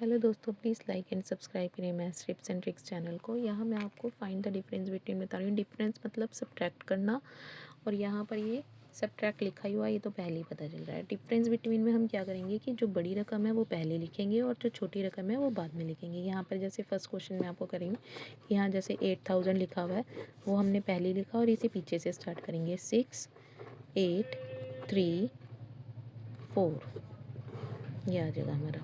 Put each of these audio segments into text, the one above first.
Hello दोस्तों, please like and subscribe करें maths tips and tricks channel को। यहाँ मैं आपको फाइंड द डिफरेंस बिटवीन बता रही हूँ। डिफरेंस मतलब सब्ट्रैक्ट करना, और यहाँ पर ये सब्ट्रैक्ट लिखा ही हुआ, ये तो पहले ही पता चल रहा है। डिफरेंस बिटवीन में हम क्या करेंगे कि जो बड़ी रकम है वो पहले लिखेंगे और जो छोटी रकम है वो बाद में लिखेंगे। यहाँ पर जैसे फर्स्ट क्वेश्चन में आपको करेंगे कि यहाँ जैसे 8000 लिखा हुआ है, वो हमने पहले लिखा और इसे पीछे से स्टार्ट करेंगे। 6 8 3 4 ये आ जाएगा हमारा।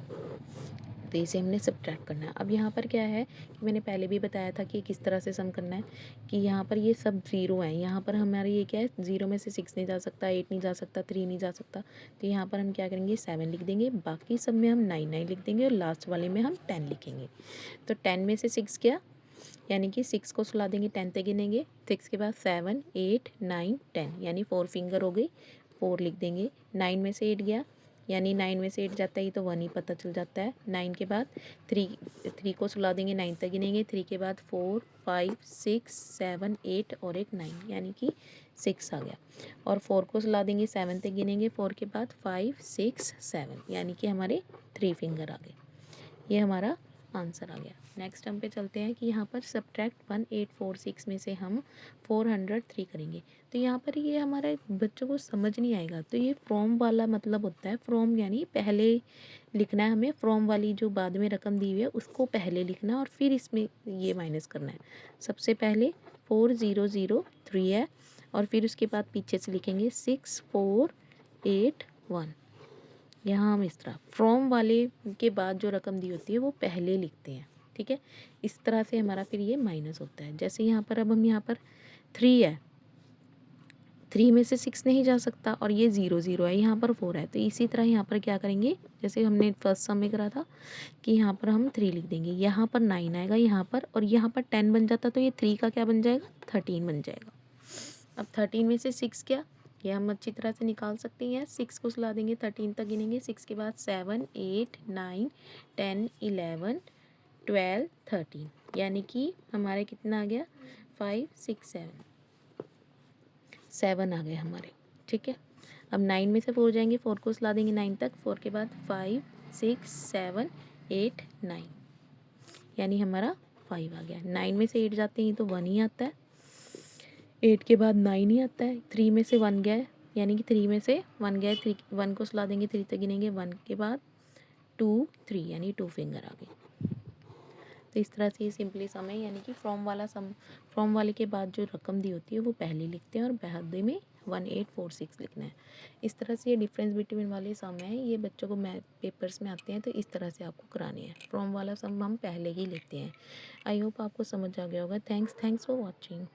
तो इसे हमने सब्ट्रैक्ट करना है। अब यहाँ पर क्या है कि मैंने पहले भी बताया था कि किस तरह से सम करना है, कि यहाँ पर ये सब ज़ीरो हैं। यहाँ पर हमारे ये क्या है, ज़ीरो में से 6 नहीं जा सकता, 8 नहीं जा सकता, 3 नहीं जा सकता। तो यहाँ पर हम क्या करेंगे, 7 लिख देंगे। बाकी सब में हम 9 9 लिख देंगे और लास्ट वाले में हम 10 लिखेंगे। तो 10 में से 6 गया, यानी कि 6 को सुला देंगे, 10 तक गिनेंगे। 6 के बाद 7 8 9 10, यानी 4 फिंगर हो गई, 4 लिख देंगे। 9 में से 8 गया, यानी 9 में से 8 जाता है तो 1 ही पता चल जाता है। 9 के बाद 3 को सुला देंगे, 9 तक गिनेंगे। 3 के बाद 4 5 6 7 8 और एक 9, यानी कि 6 आ गया। और 4 को सुला देंगे, 7 तक गिनेंगे। 4 के बाद 5 6 7, यानी कि हमारे 3 फिंगर आ गए। ये हमारा आंसर आ गया। नेक्स्ट हम पे चलते हैं कि यहाँ पर सब्ट्रैक्ट 1846 में से हम 403 करेंगे। तो यहाँ पर ये हमारे बच्चों को समझ नहीं आएगा। तो ये फ्रॉम वाला मतलब होता है, फ्रॉम यानी पहले लिखना है हमें। फ्रॉम वाली जो बाद में रकम दी हुई है उसको पहले लिखना है और फिर इसमें ये माइनस करना है। सबसे पहले 4003 है और फिर उसके बाद पीछे से लिखेंगे 6481। यहाँ हम इस तरह फ्रॉम वाले के बाद जो रकम दी होती है वो पहले लिखते हैं, ठीक है। इस तरह से हमारा फिर ये माइनस होता है। जैसे यहाँ पर अब हम यहाँ पर 3 है, 3 में से 6 नहीं जा सकता और ये 0 0 है, यहाँ पर 4 है। तो इसी तरह यहाँ पर क्या करेंगे, जैसे हमने फर्स्ट सम में करा था कि यहाँ पर हम 3 लिख देंगे, यहाँ पर 9 आएगा यहाँ पर, और यहाँ पर 10 बन जाता तो ये 3 का क्या बन जाएगा, 13 बन जाएगा। अब 13 में से 6 क्या, ये हम अच्छी तरह से निकाल सकते हैं। 6 को सुला देंगे, 13 तक गिनेंगे। 6 के बाद 7 8 9 10 11 12 13, यानी कि हमारे कितना आ गया, 5 6 7 आ गए हमारे, ठीक है। अब 9 में से 4 जाएंगे, 4 को सुला देंगे 9 तक। 4 के बाद 5 6 7 8 9, यानी हमारा 5 आ गया। 9 में से 8 जाते हैं तो 1 ही आता है। 8 के बाद 9 ही आता है। 3 में से 1 गया है, यानी कि 3 में से 1 गया है। 3 1 को सुला देंगे, 3 तक गिनेंगे। 1 के बाद 2 3, यानी 2 फिंगर आ गए। तो इस तरह से ये सिंपली सम है, यानी कि फ्रॉम वाला सम, फ्रॉम वाले के बाद जो रकम दी होती है वो पहले लिखते हैं और बाद में 1846 लिखना है। इस तरह से ये डिफरेंस बिटवीन वाले सम है, ये बच्चों को मैथ पेपर्स में आते हैं, तो इस तरह से आपको कराने हैं। फ्रॉम वाला सम हम पहले ही लिखते हैं। आई होप आपको समझ आ गया होगा। Thanks for watching.